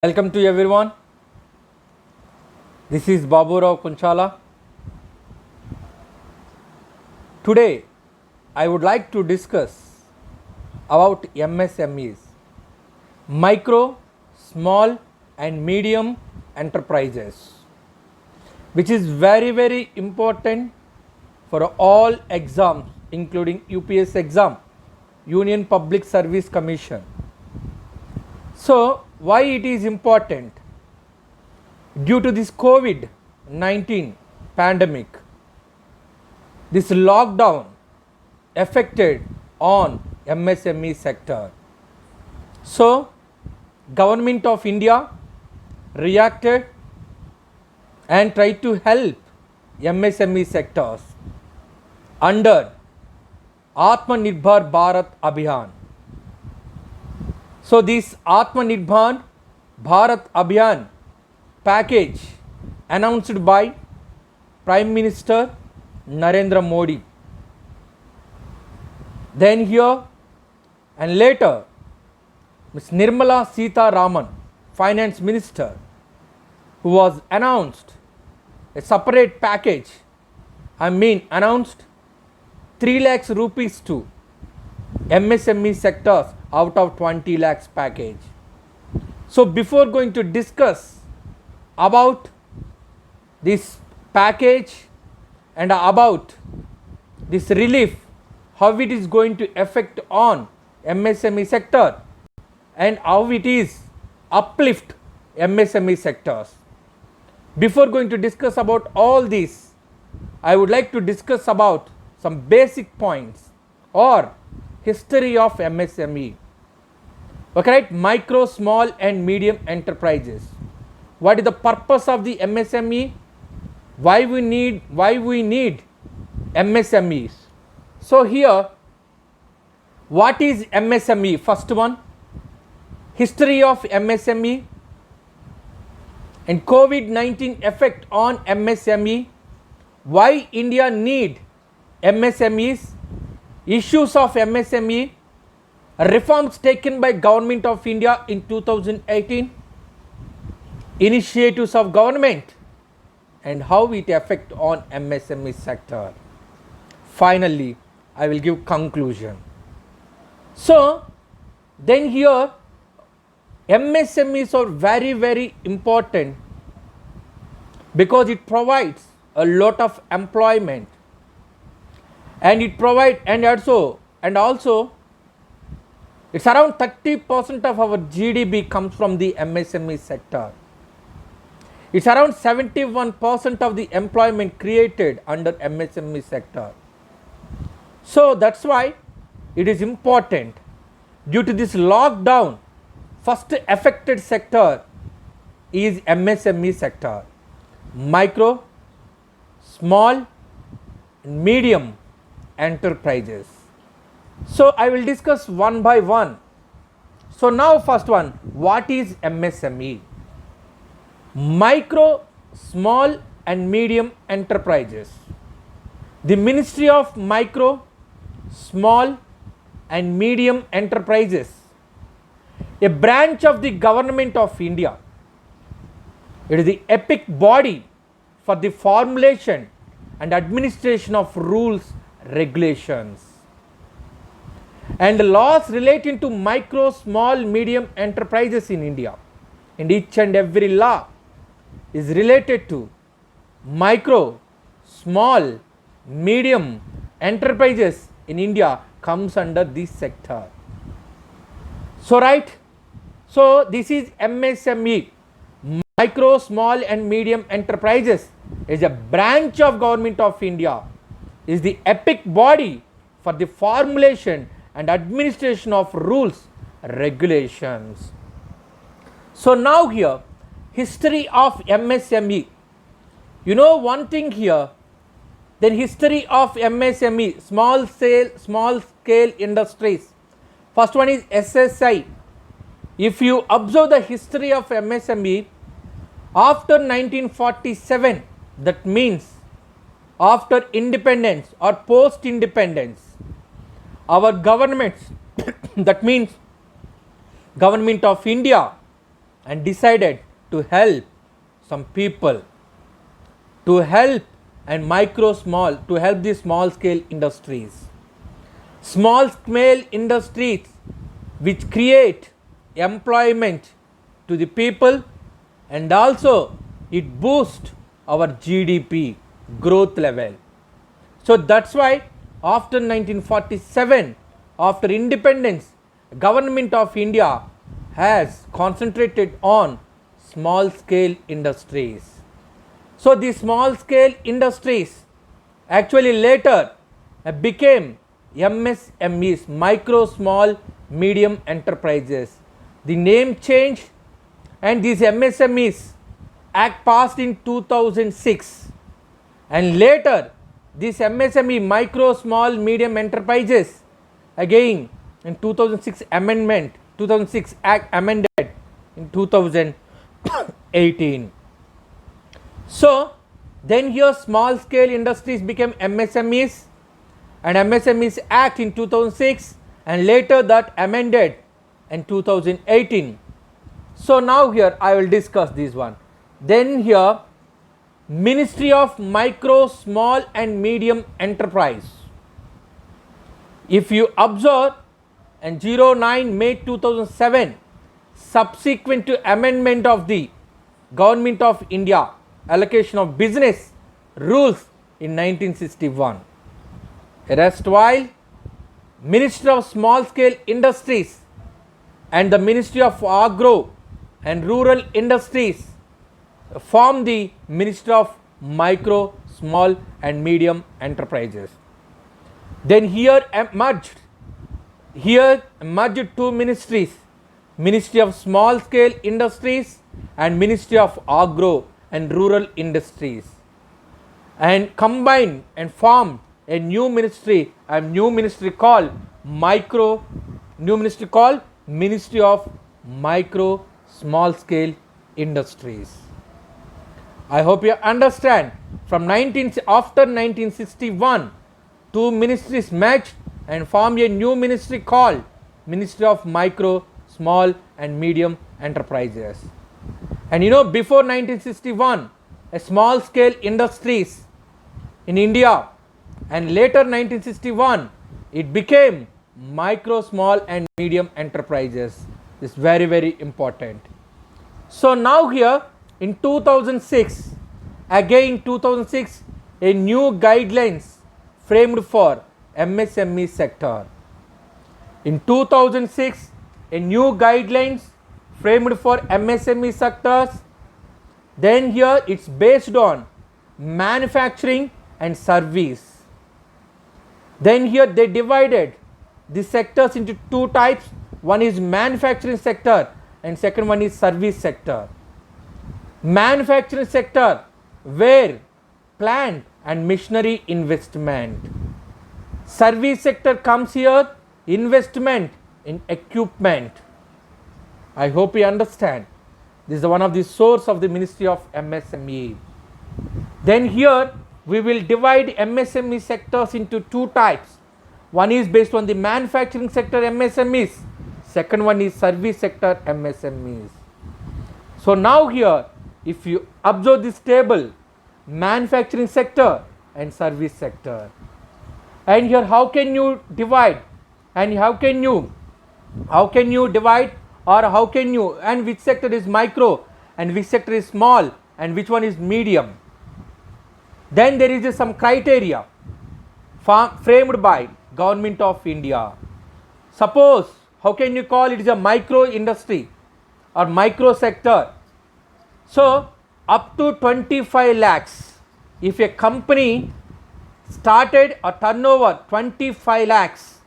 Welcome to everyone. This is Babu Rao Kunchala. Today, I would like to discuss about MSMEs, micro, small and medium enterprises, which is very important for all exams, including UPS exam, Union Public Service Commission. So, why it is important? Due to this COVID-19 pandemic, this lockdown affected on MSME sector. So, Government of India reacted and tried to help MSME sectors under Atmanirbhar Bharat Abhiyan. So this Atmanirbhar Bharat Abhiyan package announced by Prime Minister Narendra Modi. Then here and later Ms. Nirmala Sita Raman, Finance Minister, who was announced a separate package, announced 3 lakhs rupees to MSME sectors out of 20 lakhs package. So before going to discuss about this package and about this relief, how it is going to affect on MSME sector and how it is uplift MSME sectors. Before going to discuss about all this, I would like to discuss about some basic points or history of MSME. Okay, right? Micro, small and medium enterprises. What is the purpose of the MSME? Why we need MSMEs? So here, what is MSME? First one, history of MSME and COVID-19 effect on MSME. Why India need MSMEs? Issues of MSME, reforms taken by Government of India in 2018, initiatives of government and how it affect on MSME sector. Finally, I will give conclusion. So, then here MSMEs are very important because it provides a lot of employment. And it provide and also it's around 30% of our GDP comes from the MSME sector. It's around 71% of the employment created under MSME sector. So that's why it is important. Due to this lockdown, first affected sector is MSME sector. Micro, small, and medium enterprises. So I will discuss one by one. So now first one, what is MSME? Micro, small and medium enterprises. The Ministry of Micro, Small and Medium Enterprises, a branch of the Government of India. It is the epic body for the formulation and administration of rules, regulations and laws relating to micro, small, medium enterprises in India. And each and every law is related to micro, small, medium enterprises in India comes under this sector. So right, so this is MSME, micro, small and medium enterprises is a branch of Government of India, is the epic body for the formulation and administration of rules, regulations. So now here, history of MSME. You know one thing here, then history of MSME, small scale industries. First one is SSI. If you observe the history of MSME, after 1947, that means after independence or post independence, our governments that means Government of India and decided to help some people, to help and to help the small scale industries. Small scale industries which create employment to the people, and also it boosts our GDP growth level. So that's why after 1947, after independence, government of India has concentrated on small scale industries. So the small scale industries actually later became MSMEs, micro, small, medium enterprises. The name changed, and these MSMEs Act passed in 2006, and later this MSME, micro, small, medium enterprises, again in 2006 amendment, 2006 Act amended in 2018. So then here small scale industries became MSMEs, and MSMEs Act in 2006, and later that amended in 2018. So now here I will discuss this one. Then here Ministry of Micro, Small and Medium Enterprise. If you observe, and 09 May 2007, subsequent to amendment of the Government of India allocation of business rules in 1961. Erstwhile Ministry of Small Scale Industries and the Ministry of Agro and Rural Industries form the Ministry of Micro, Small and Medium Enterprises. Then here merged two ministries, Ministry of Small Scale Industries and Ministry of Agro and Rural Industries, and combined and formed a new ministry called Ministry of Micro, Small Scale Industries. I hope you understand. From after 1961, two ministries merged and formed a new ministry called Ministry of Micro, Small and Medium Enterprises. And before 1961, a small scale industries in India, and later 1961 it became micro, small and medium enterprises. This is very, very important. So now here in 2006, a new guidelines framed for MSME sector. In 2006, a new guidelines framed for MSME sectors. Then here it's based on manufacturing and service. Then here they divided the sectors into two types. One is manufacturing sector and second one is service sector. Manufacturing sector where plant and machinery investment. Service sector comes here, investment in equipment. I hope you understand. This is one of the source of the Ministry of MSME. Then here we will divide MSME sectors into two types. One is based on the manufacturing sector MSMEs. Second one is service sector MSMEs. So now here, if you observe this table, manufacturing sector and service sector. And here how can you divide? And how can you divide, or how can you, and which sector is micro and which sector is small and which one is medium? Then there is some criteria framed by Government of India. Suppose, how can you call it is a micro industry or micro sector? So up to 25 lakhs, if a company started a turnover 25 lakhs,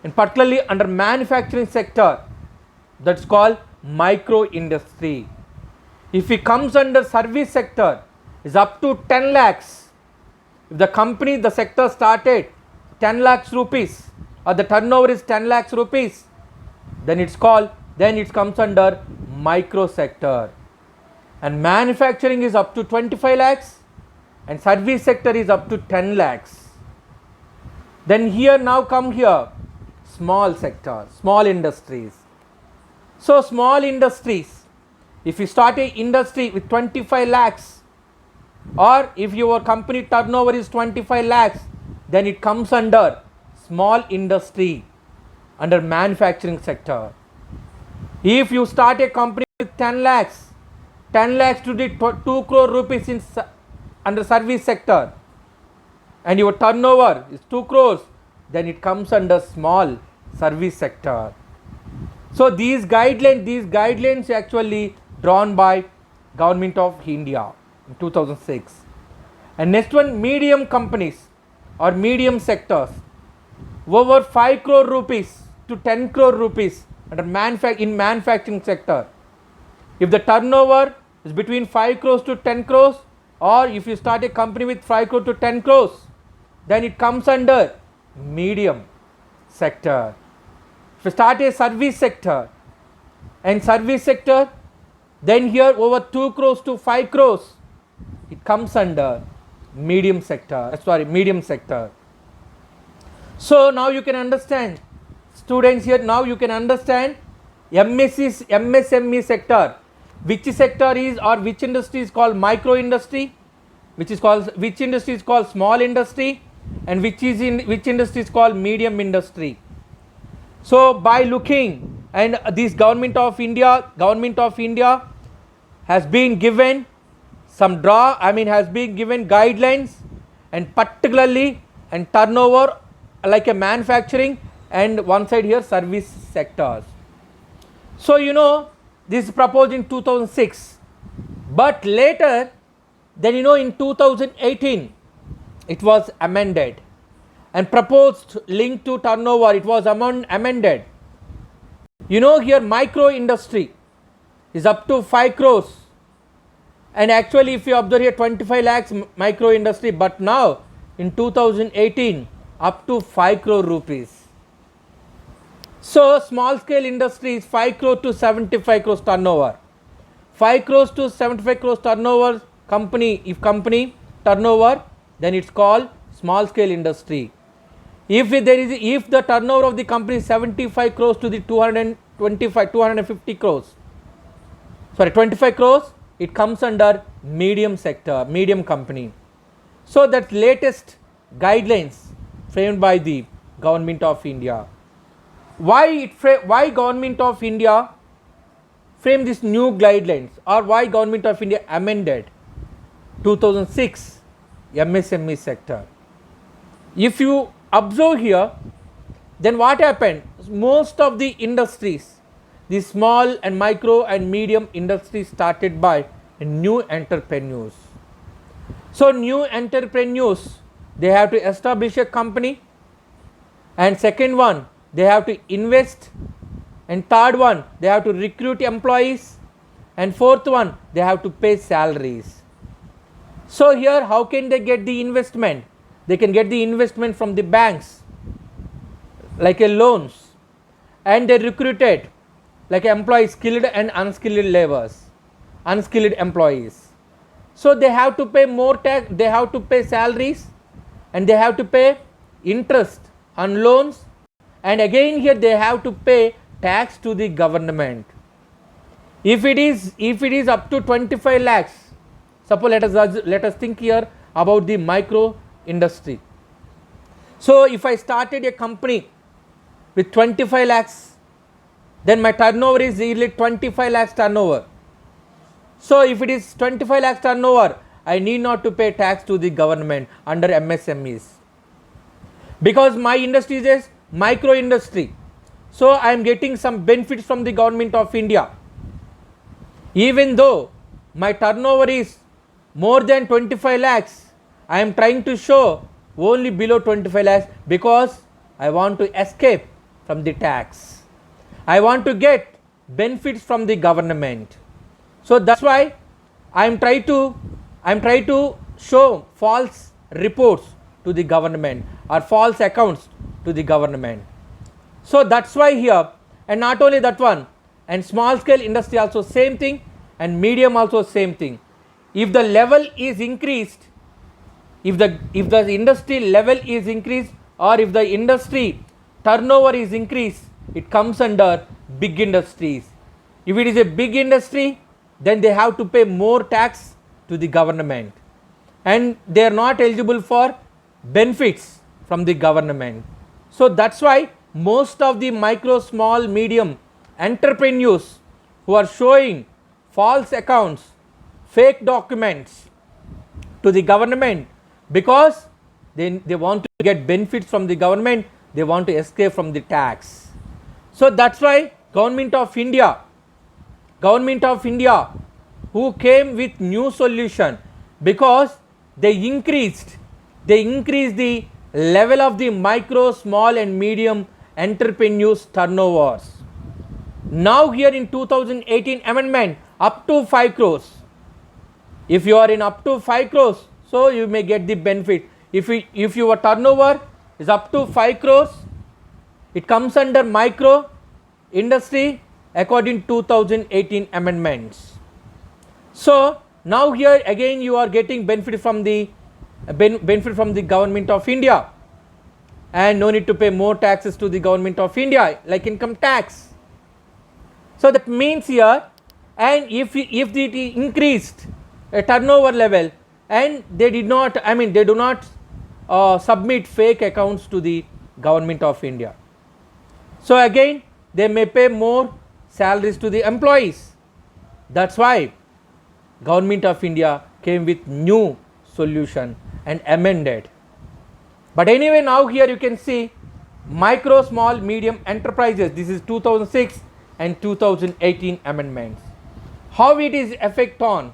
and particularly under manufacturing sector, that's called micro industry. If it comes under service sector, is up to 10 lakhs. If the sector started 10 lakhs rupees, or the turnover is 10 lakhs rupees, then it comes under micro sector. And manufacturing is up to 25 lakhs and service sector is up to 10 lakhs. Then here small sector, small industries. So small industries If you start a industry with 25 lakhs, or if your company turnover is 25 lakhs, then it comes under small industry, under manufacturing sector. If you start a company with 10 lakhs, 10 lakhs to the 2 crore rupees in under service sector, and your turnover is 2 crores, then it comes under small service sector. So these guidelines actually drawn by Government of India in 2006. And next one, medium companies or medium sectors, over 5 crore rupees to 10 crore rupees under in manufacturing sector. If the turnover is between 5 crores to 10 crores, or if you start a company with 5 crore to 10 crores, then it comes under medium sector. If you start a service sector, and service sector, then here over 2 crores to 5 crores, it comes under medium sector. Medium sector. So now you can understand, students here, now you can understand MSME sector. Which sector is, or which industry is called micro industry, which industry is called small industry, and which industry is called medium industry. So by looking, and this Government of India has been given some has been given guidelines, and particularly and turnover like a manufacturing, and one side here service sectors. So this is proposed in 2006, but later then in 2018 it was amended, and proposed link to turnover, it was amended. Here micro industry is up to 5 crores, and actually if you observe here 25 lakhs micro industry, but now in 2018 up to 5 crore rupees. So small scale industry is 5 crore to 75 crores turnover. 5 crores to 75 crores turnover company turnover, then it's called small scale industry. If the turnover of the company is 75 crores to the 250 crores, 25 crores, it comes under medium sector, medium company. So that latest guidelines framed by the Government of India. Why Government of India framed this new guidelines, or why Government of India amended 2006 MSME sector? If you observe here, then what happened? Most of the industries, the small and micro and medium industries, started by new entrepreneurs. So new entrepreneurs, they have to establish a company, and second one, they have to invest, and third one, they have to recruit employees, and fourth one, they have to pay salaries. So here, how can they get the investment? They can get the investment from the banks, like a loans, and they recruited like employees, skilled and unskilled laborers, unskilled employees. So they have to pay more tax, they have to pay salaries, and they have to pay interest on loans, and again here they have to pay tax to the government. If it is up to 25 lakhs, suppose let us think here about the micro industry. So if I started a company with 25 lakhs, then my turnover is yearly 25 lakhs turnover. So if it is 25 lakhs turnover, I need not to pay tax to the government under MSMEs, because my industry is a micro industry. So I am getting some benefits from the Government of India. Even though my turnover is more than 25 lakhs, I am trying to show only below 25 lakhs, because I want to escape from the tax. I want to get benefits from the government. So that's why I am trying to show false reports to the government, or false accounts to the government. So that's why here, and not only that one, and small scale industry also same thing, and medium also same thing. If the level is increased, if the industry level is increased, or if the industry turnover is increased, it comes under big industries. If it is a big industry, then they have to pay more tax to the government, and they are not eligible for benefits from the government. So that's why most of the micro, small, medium entrepreneurs who are showing false accounts, fake documents to the government, because they want to get benefits from the government, they want to escape from the tax. So that's why government of India who came with new solution, because they increased the level of the micro, small and medium entrepreneurs turnovers. Now here in 2018 amendment, up to 5 crores. If you are in up to 5 crores, so you may get the benefit. If your turnover is up to 5 crores, it comes under micro industry according to 2018 amendments. So now here again you are getting benefit from the government of India, and no need to pay more taxes to the government of India like income tax. So that means here, and if it increased a turnover level and they do not submit fake accounts to the government of India, so again they may pay more salaries to the employees. That's why government of India came with new solution and amended. But anyway, now here you can see micro, small, medium enterprises. This is 2006 and 2018 amendments. How it is effect on?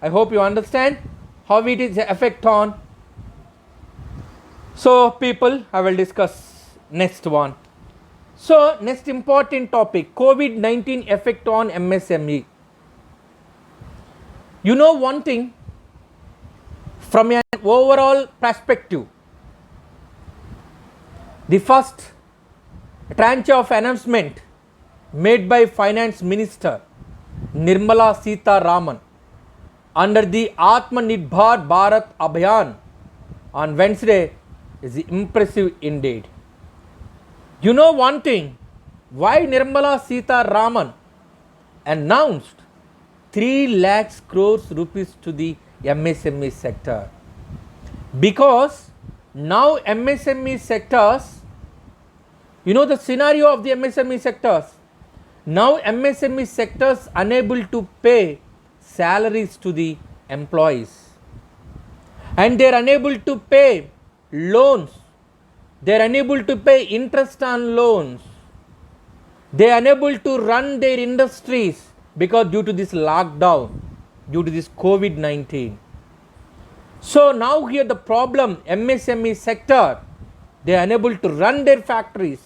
I hope you understand how it is effect on. So people, I will discuss next one. So next important topic, COVID-19 effect on MSME. You know one thing, from an overall perspective, the first tranche of announcement made by Finance Minister Nirmala Sitharaman under the Atmanirbhar Bharat Abhiyan on Wednesday is impressive indeed. You know one thing, why Nirmala Sitharaman announced 3 lakhs crores rupees to the MSME sector? Because now MSME sectors, you know the scenario of the MSME sectors. Now MSME sectors unable to pay salaries to the employees, and they are unable to pay loans, they are unable to pay interest on loans, they are unable to run their industries because due to this lockdown, due to this COVID-19. So now here the problem, MSME sector, they are unable to run their factories.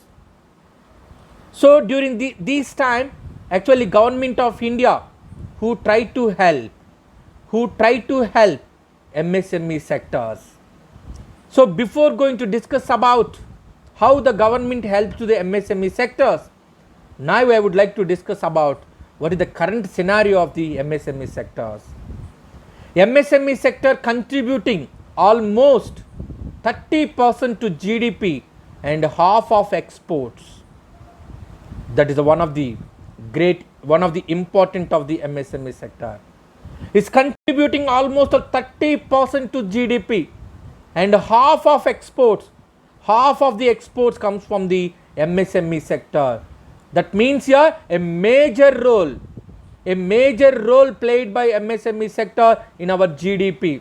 So during this time, actually government of India who try to help MSME sectors. So before going to discuss about how the government helps to the MSME sectors, now I would like to discuss about what is the current scenario of the MSME sectors. MSME sector contributing almost 30% to GDP and half of exports. That is one of the important of the MSME sector. Is contributing almost 30% to GDP and half of exports. Half of the exports comes from the MSME sector. That means here a major role played by MSME sector in our GDP.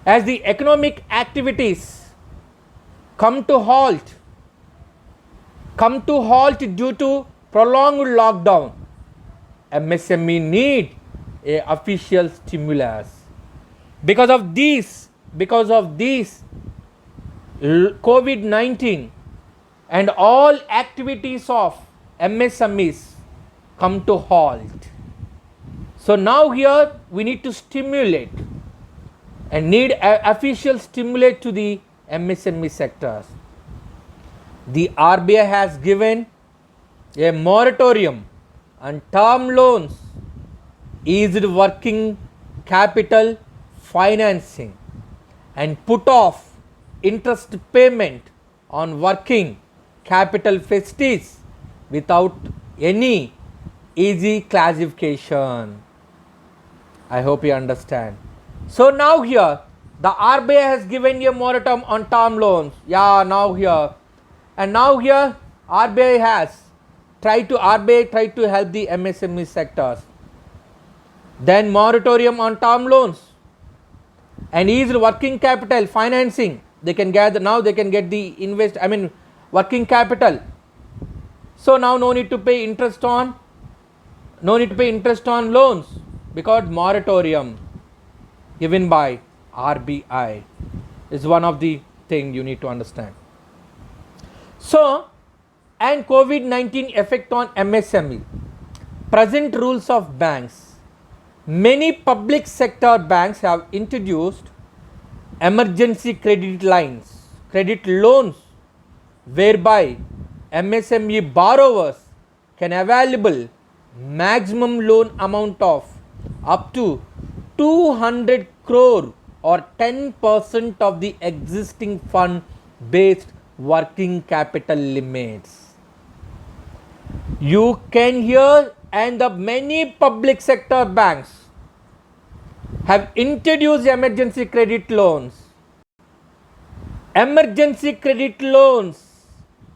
As the economic activities come to halt due to prolonged lockdown, MSME need a official stimulus. Because of this COVID-19 and all activities of MSMEs come to halt. So now here we need to stimulate and need an official stimulate to the MSME sectors. The RBI has given a moratorium on term loans, eased working capital financing, and put off interest payment on working capital facilities without any easy classification. I hope you understand. So now here, the RBI has given a moratorium on term loans. Yeah, now here. And now here, RBI tried to help the MSME sectors. Then moratorium on term loans and eased working capital financing. They can gather, now they can get the working capital. So now no need to pay interest on loans because moratorium given by RBI is one of the thing you need to understand. So, and COVID-19 effect on MSME. Present rules of banks. Many public sector banks have introduced emergency credit loans, whereby MSME borrowers can available maximum loan amount of up to 200 crore or 10% of the existing fund based working capital limits. You can hear, and the many public sector banks have introduced emergency credit loans. Emergency credit loans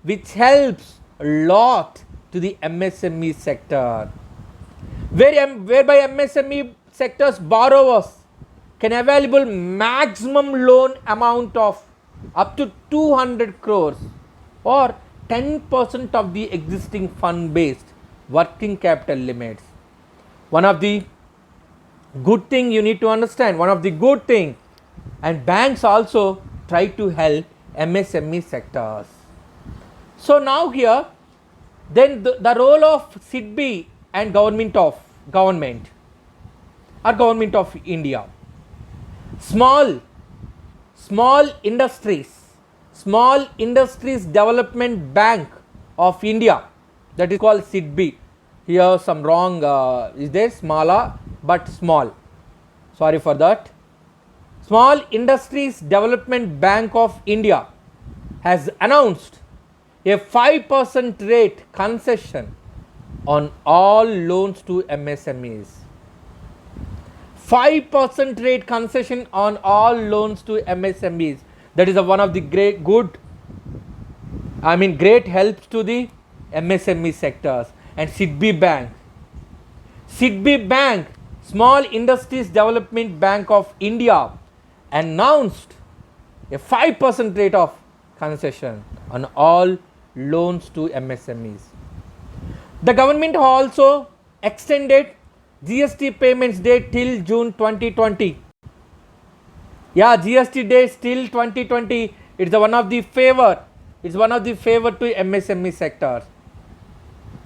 which helps a lot to the MSME sector, whereby MSME sector's borrowers can available maximum loan amount of up to 200 crores or 10% of the existing fund based working capital limits. One of the good thing you need to understand, and banks also try to help MSME sectors. So now here, then the role of SIDBI and government of India. Small industries development bank of India, that is called SIDBI. Here some wrong is there, smala but small, sorry for that. Small Industries Development Bank of India has announced a 5% rate concession on all loans to MSMEs. 5% rate concession on all loans to MSMEs. That is one of the great helps to the MSME sectors. And SIDBI Bank, Small Industries Development Bank of India, announced a 5% rate of concession on all loans to MSMEs. The government also extended GST payments date till June 2020. Yeah, GST days till 2020. It's one of the favor to MSME sectors.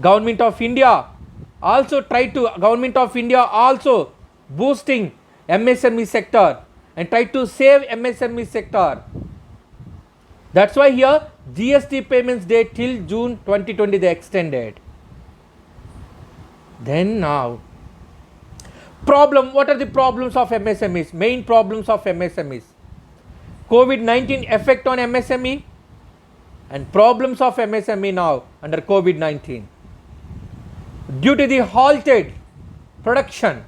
Government of India also boosting MSME sector and try to save MSME sector. That's why here GST payments date till June 2020 they extended. Then now, what are the problems of MSMEs? Main problems of MSMEs. COVID-19 effect on MSME and problems of MSME now under COVID-19. Due to the halted production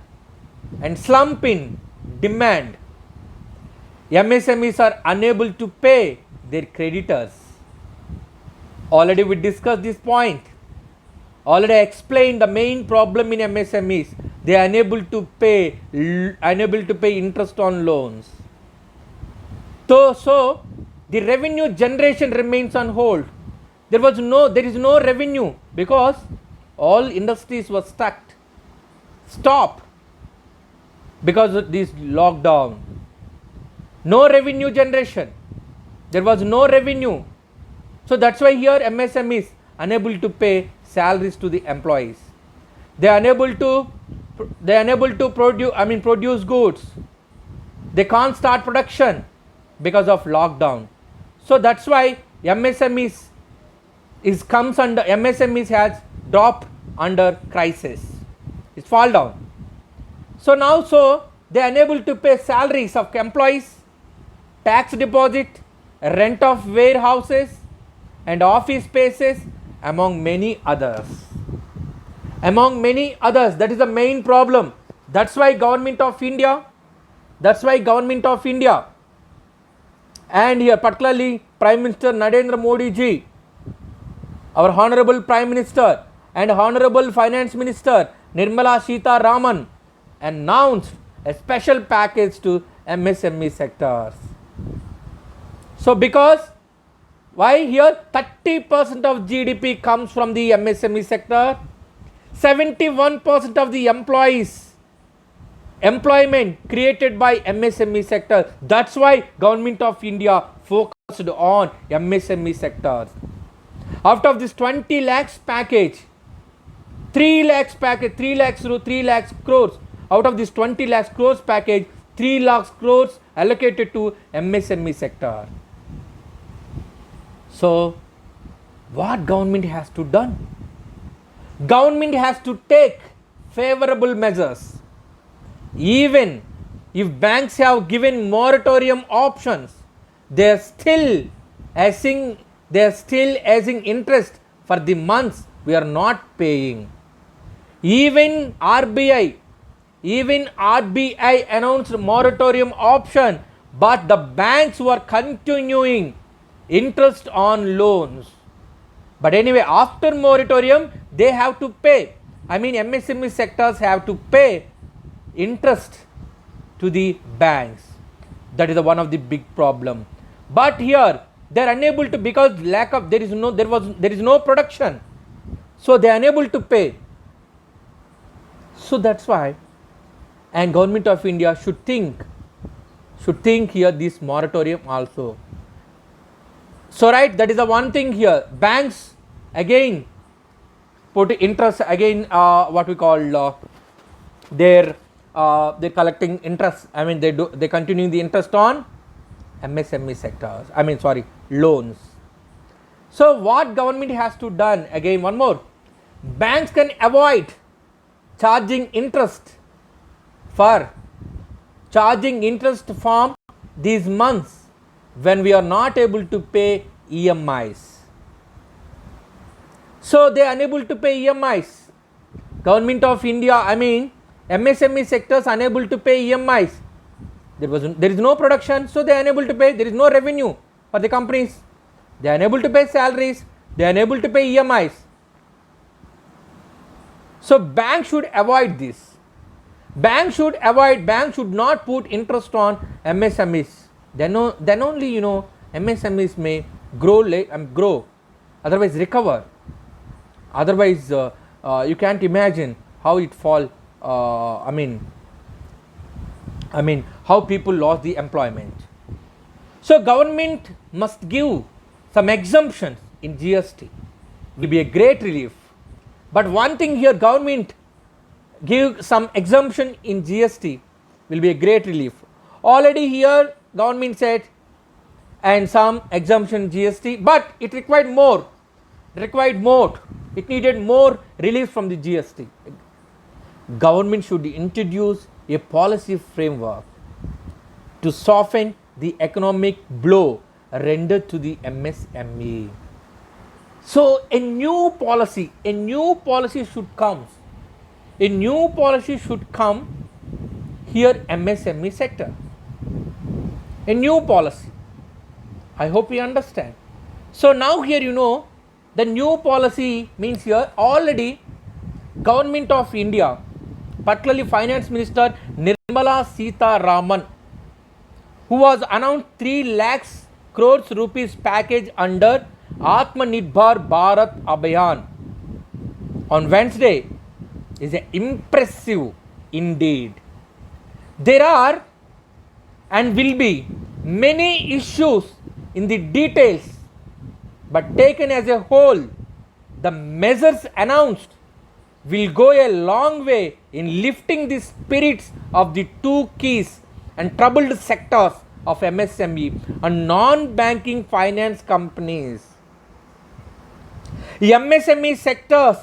and slump in demand, MSMEs are unable to pay their creditors. Already we discussed this point. Already explained the main problem in MSMEs. They are unable to pay interest on loans. So the revenue generation remains on hold. There is no revenue because all industries were stopped because of this lockdown. No revenue generation. There was no revenue. So that's why here MSMEs unable to pay salaries to the employees. They are unable to produce goods. They can't start production because of lockdown. So that's why MSMEs has dropped under crisis. It's fall down. So now they are unable to pay salaries of employees, tax deposit, rent of warehouses and office spaces, among many others. That is the main problem. That's why government of India, and here particularly Prime Minister Narendra Modi ji, our Honorable Prime Minister and Honorable Finance Minister Nirmala Sita Raman announced a special package to MSME sectors. So because why here 30% of GDP comes from the MSME sector, 71% of the employment created by MSME sector. That's why Government of India focused on MSME sectors. Out of this 20 lakhs package, 3 lakhs crores. Out of this 20 lakhs crores package, 3 lakhs crores allocated to MSME sector. So, what government has to done? Government has to take favorable measures. Even if banks have given moratorium options, they are still asking interest for the months we are not paying. Even RBI announced moratorium option, but the banks were continuing interest on loans. But anyway, after moratorium, they have to pay. I mean, MSME sectors have to pay interest to the banks. That is one of the big problem. But here they are unable to, because there is no production, so they are unable to pay. So that's why, and Government of India should think here this moratorium also. So right, that is the one thing here. Banks again put interest again. What we call they're collecting interest. I mean they continuing the interest on MSME sectors. Loans. So what government has to done? Again one more. Banks can avoid charging interest from these months when we are not able to pay EMIs. So they are unable to pay EMIs. Government of India, MSME sectors unable to pay EMIs. There is no production, so they are unable to pay. There is no revenue for the companies. They are unable to pay salaries. They are unable to pay EMIs. So bank should avoid this. Bank should not put interest on MSMEs. Then only MSMEs may grow, otherwise recover. Otherwise you can't imagine how it fall. How people lost the employment. So government must give some exemptions in GST. Will be a great relief. But one thing here, government give some exemption in GST will be a great relief. Already here government said and some exemption GST, but it required more. It needed more relief from the GST. Government should introduce a policy framework to soften the economic blow rendered to the MSME. So a new policy should come. A new policy should come here, MSME sector. A new policy. I hope you understand. So now here the new policy means here already Government of India, particularly Finance Minister Nirmala Sita Raman, who was announced 3 lakhs crores rupees package under Atmanirbhar Bharat Abhiyan on Wednesday is impressive indeed. There are and will be many issues in the details, but taken as a whole, the measures announced will go a long way in lifting the spirits of the two keys and troubled sectors of MSME and non-banking finance companies. The MSME sectors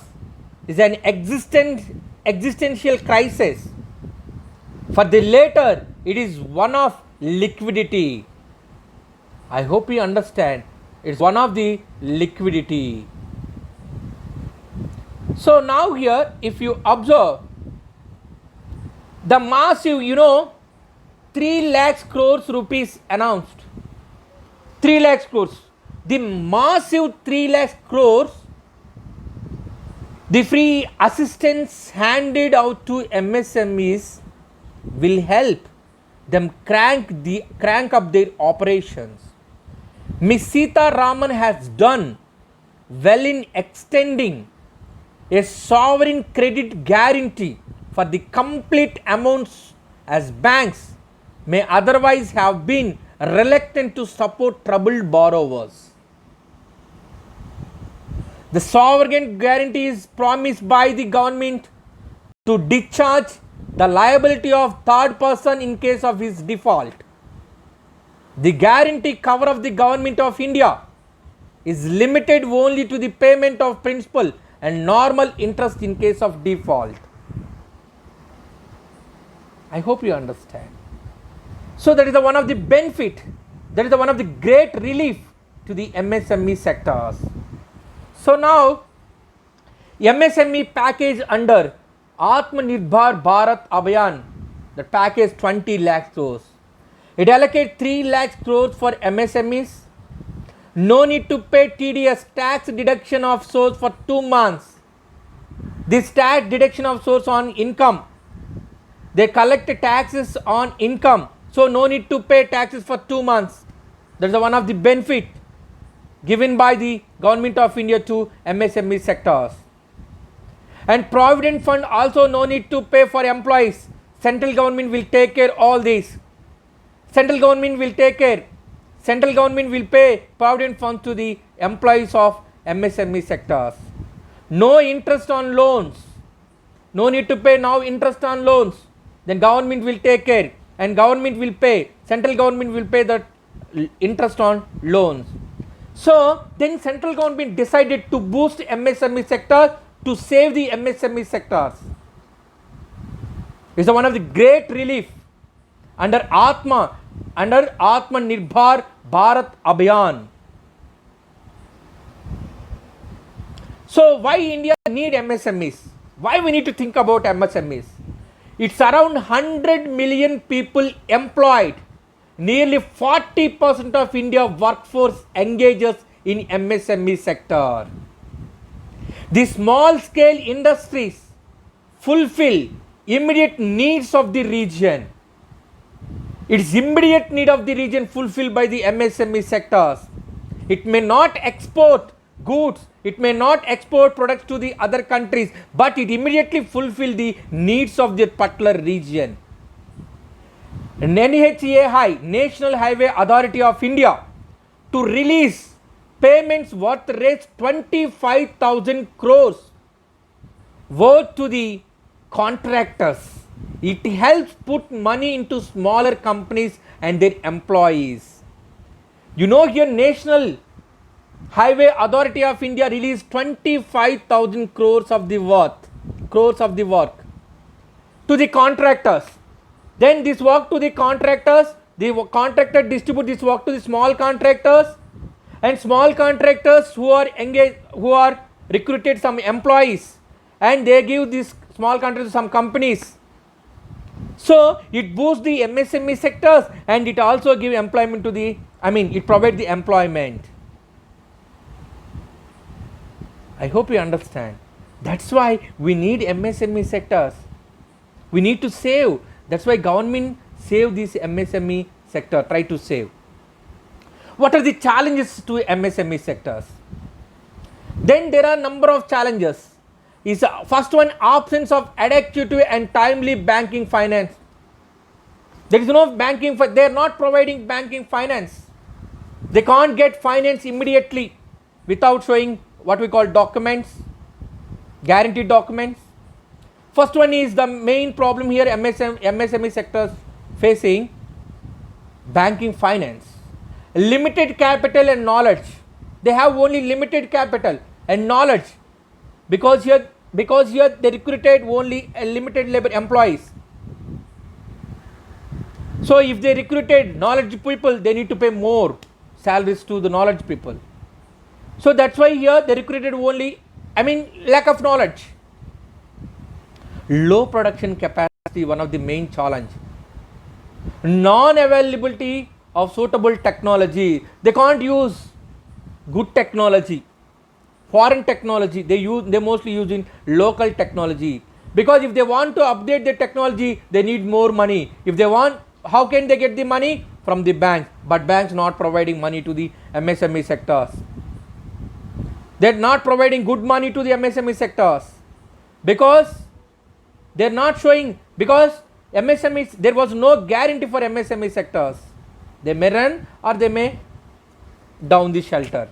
is an existential crisis. For the latter, it is one of liquidity. I hope you understand. It's one of the liquidity. So now here, if you observe, The massive, 3 lakhs crores rupees announced. 3 lakhs crores. The massive 3 lakhs crores, the free assistance handed out to MSMEs will help them crank up their operations. Ms. Sita Raman has done well in extending a sovereign credit guarantee for the complete amounts, as banks may otherwise have been reluctant to support troubled borrowers. The sovereign guarantee is promised by the government to discharge the liability of third person in case of his default. The guarantee cover of the Government of India is limited only to the payment of principal and normal interest in case of default. I hope you understand. So that is one of the benefit, that is one of the great relief to the MSME sectors. So now MSME package under Atmanirbhar Bharat Abhiyan, the package 20 lakh crores. It allocates 3 lakh crores for MSMEs. No need to pay TDS, tax deduction of source, for 2 months. This tax deduction of source on income. They collect taxes on income, so no need to pay taxes for 2 months. That is one of the benefit given by the Government of India to MSME sectors. And Provident Fund also no need to pay for employees. Central government will take care all this. Central government will take care. Central government will pay Provident Fund to the employees of MSME sectors. No interest on loans. No need to pay now interest on loans. Then government will take care and government will pay. Central government will pay the interest on loans. So then central government decided to boost MSME sector to save the MSME sectors. It's one of the great relief under Atmanirbhar Bharat Abhiyan. So why India need MSMEs? Why we need to think about MSMEs? It's around 100 million people employed. Nearly 40% of India workforce engages in MSME sector. The small scale industries fulfill immediate needs of the region. Its immediate need of the region fulfilled by the MSME sectors. It may not export goods, it may not export products to the other countries, but it immediately fulfill the needs of the particular region. NHAI, National Highway Authority of India, to release payments worth raised 25,000 crores worth to the contractors. It helps put money into smaller companies and their employees. Here National Highway Authority of India released 25,000 crores of the work to the contractors. Then this work to the contractors, the contractor distribute this work to the small contractors, and small contractors who are engaged, who are recruited some employees, and they give this small contractors to some companies. So it boosts the MSME sectors and it also gives employment to the, it provides the employment. I hope you understand. That's why we need MSME sectors. We need to save. That's why government save this MSME sector, try to save. What are the challenges to MSME sectors? Then there are number of challenges. First one, absence of adequate and timely banking finance. There is no banking, they are not providing banking finance. They can't get finance immediately without showing what we call documents, guaranteed documents. First one is the main problem here MSME sectors facing, banking finance. Limited capital and knowledge. They have only limited capital and knowledge because here they recruited only a limited labor employees. So if they recruited knowledge people, they need to pay more salaries to the knowledge people. So that's why here they recruited only, lack of knowledge. Low production capacity one of the main challenge. Non-availability of suitable technology. They can't use good technology. Foreign technology they mostly use in local technology, because if they want to update the technology they need more money. If they want, how can they get the money? From the banks, but banks not providing money to the MSME sectors. They're not providing good money to the MSME sectors because they're not showing, because MSMEs, there was no guarantee for MSME sectors. They may run or they may down the shelter.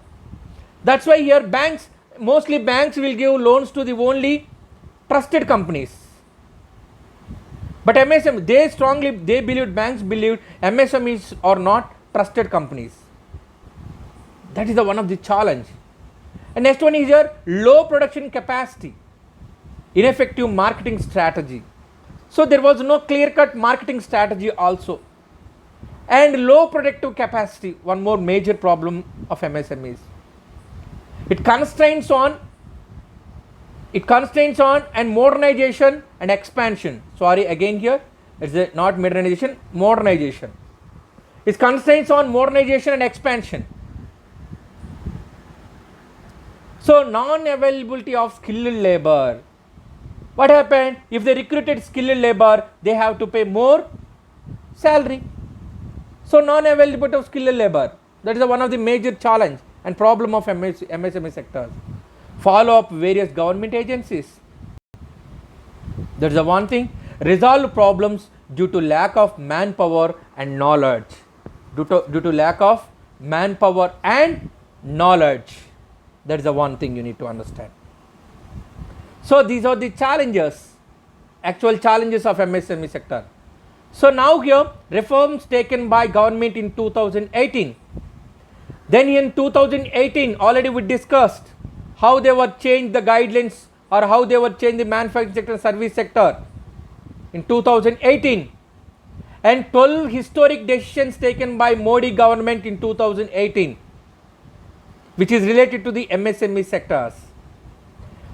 That's why here banks, mostly banks will give loans to the only trusted companies. But MSME, banks believed MSMEs are not trusted companies. That is the one of the challenge. And next one is here, low production capacity, ineffective marketing strategy. So there was no clear-cut marketing strategy also. And low productive capacity, one more major problem of MSMEs. It constrains on and modernization and expansion. Sorry, again here, it's not modernization, modernization. It constrains on modernization and expansion. So non-availability of skilled labor. What happened? If they recruited skilled labor, they have to pay more salary. So non-availability of skilled labor. That is one of the major challenge and problem of MSME sectors. Follow up various government agencies. That is the one thing. Resolve problems due to lack of manpower and knowledge. Due to lack of manpower and knowledge. That is the one thing you need to understand. So these are the challenges, actual challenges of MSME sector. So now here, reforms taken by government in 2018. Then in 2018, already we discussed how they were changed the guidelines or how they were changed the manufacturing sector and service sector in 2018. And 12 historic decisions taken by Modi government in 2018, which is related to the MSME sectors.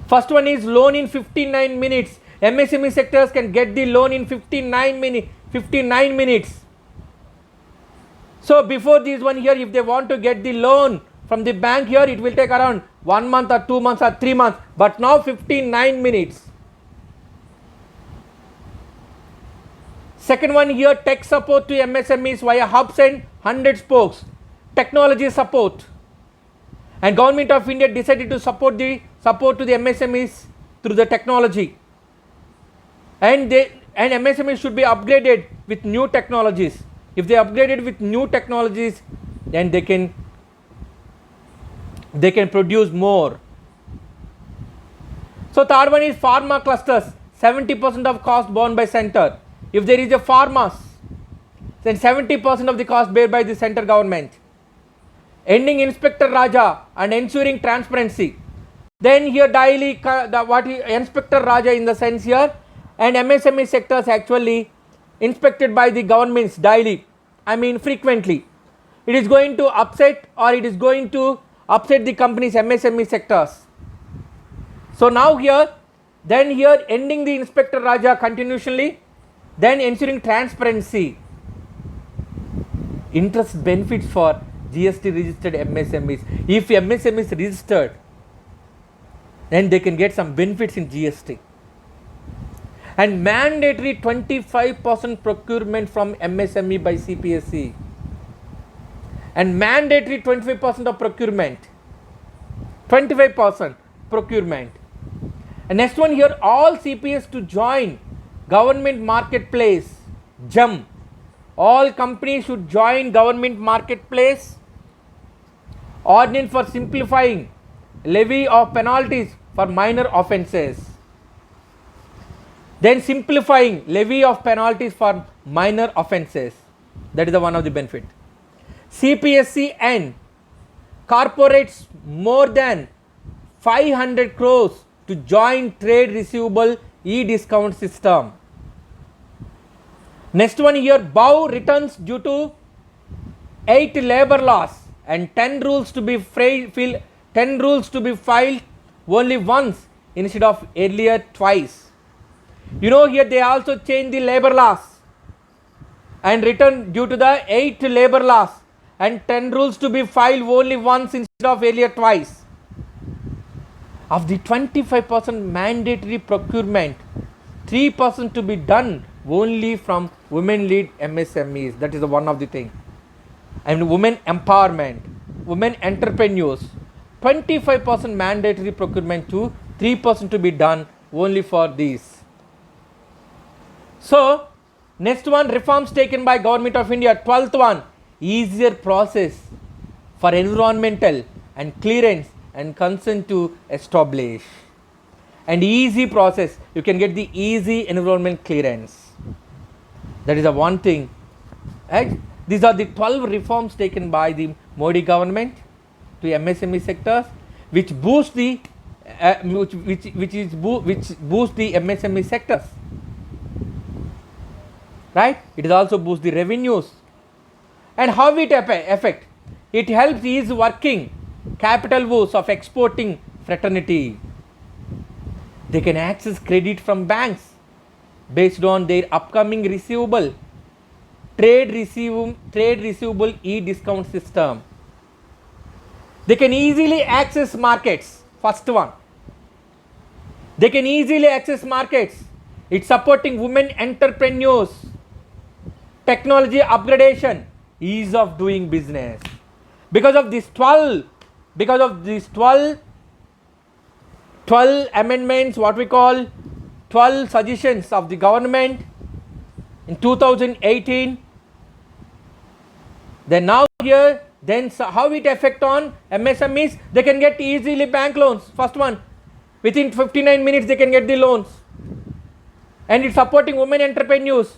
First one is loan in 59 minutes. MSME sectors can get the loan in 59 minutes. So before this one here, if they want to get the loan from the bank here, it will take around 1 month or 2 months or 3 months. But now 59 minutes. Second one here, tech support to MSMEs via hubs and 100 spokes. Technology support. And Government of India decided to support to the MSMEs through the technology. And MSMEs should be upgraded with new technologies. If they upgraded with new technologies, then they can produce more. So third one is pharma clusters. 70% of cost borne by center. If there is a pharma, then 70% of the cost bear by the center government. Ending Inspector Raja and ensuring transparency. Then here daily Inspector Raja in the sense here, and MSME sectors actually inspected by the governments daily, frequently. It is going to upset the company's MSME sectors. So now here ending the Inspector Raja continuously, then ensuring transparency. Interest benefits for GST registered MSMEs. If MSME is registered, then they can get some benefits in GST. And mandatory 25% procurement from MSME by CPSE. And mandatory 25% of procurement. 25% procurement. And next one here, all CPS to join government marketplace, GEM. All companies should join government marketplace. Ordinance for simplifying levy of penalties for minor offences. Then simplifying levy of penalties for minor offences. That is the one of the benefit. CPSE and corporates more than 500 crores to join trade receivable e-discount system. Next one here, BOW returns due to 8 labor laws and 10 rules to be filed only once instead of earlier twice. You know, here they also changed the labor laws and written due to the 8 labor laws and 10 rules to be filed only once instead of earlier twice. Of the 25% mandatory procurement, 3% to be done only from women-led MSMEs. That is one of the thing. And women empowerment, women entrepreneurs, 25% mandatory procurement to 3% to be done only for these. So, next one, reforms taken by Government of India. 12th one, easier process for environmental and clearance and consent to establish. And easy process, you can get the easy environment clearance. That is the one thing. Right? These are the 12 reforms taken by the Modi government to MSME sectors, which boost the boost the MSME sectors. Right? It is also boost the revenues. And how it affect? It helps ease working capital woes of exporting fraternity. They can access credit from banks based on their upcoming receivable, trade receivable e-discount system. They can easily access markets. First one. They can easily access markets. It's supporting women entrepreneurs. Technology upgradation, ease of doing business. Because of these 12 amendments, what we call 12 suggestions of the government in 2018, then now here, then how it affect on MSMEs? They can get easily bank loans. First one, within 59 minutes they can get the loans. And it's supporting women entrepreneurs.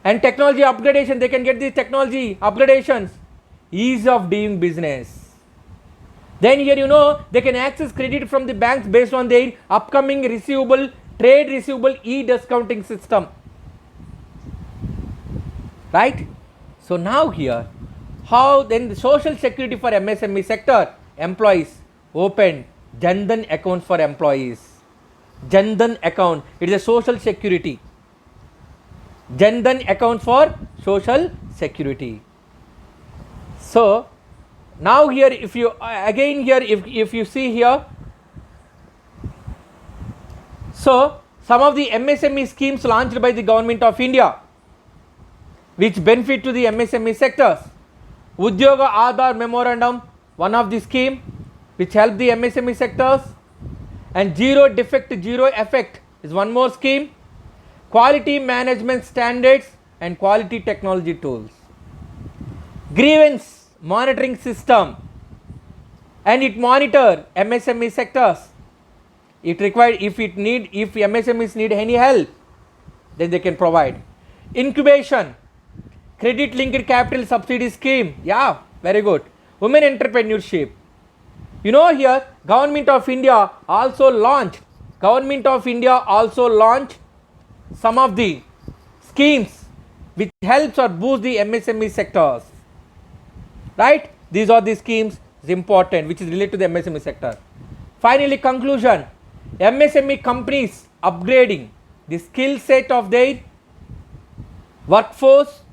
And technology upgradation, they can get the technology upgradations. Ease of doing business. Then here, you know, they can access credit from the banks based on their upcoming trade receivable e-discounting system. Right? So now here, how then the social security for MSME sector, employees open Jan Dhan accounts for employees. Jan Dhan account, it is a social security. Jan Dhan account for social security. So now here, if you again here, if you see here, so some of the MSME schemes launched by the Government of India, which benefit to the MSME sectors. Udyoga Aadhar Memorandum, one of the scheme which help the MSME sectors, and Zero Defect, Zero Effect is one more scheme. Quality management standards and quality technology tools. Grievance monitoring system, and it monitor MSME sectors. It required if MSMEs need any help, then they can provide. Incubation, credit linked capital subsidy scheme. Yeah, very good. Women entrepreneurship. You know, here Government of India also launched some of the schemes which helps or boost the MSME sectors. Right? These are the schemes is important which is related to the MSME sector. Finally, conclusion. MSME companies upgrading the skill set of their workforce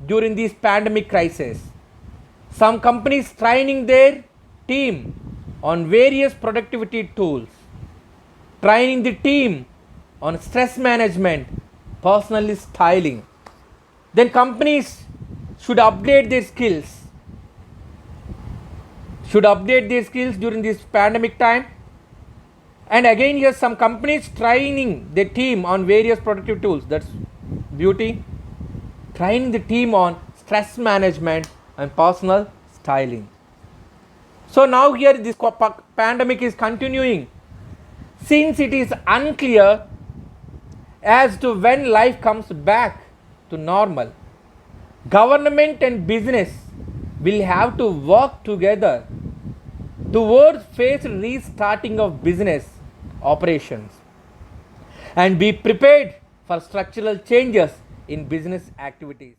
during this pandemic crisis. Some companies training their team on various productivity tools, training the team on stress management, personal styling. Then companies should upgrade their skills during this pandemic time. And again here, some companies training their team on various productive tools. That's beauty. Training the team on stress management and personal styling. So now here this pandemic is continuing. Since it is unclear as to when life comes back to normal, government and business will have to work together towards phased restarting of business operations and be prepared for structural changes in business activities.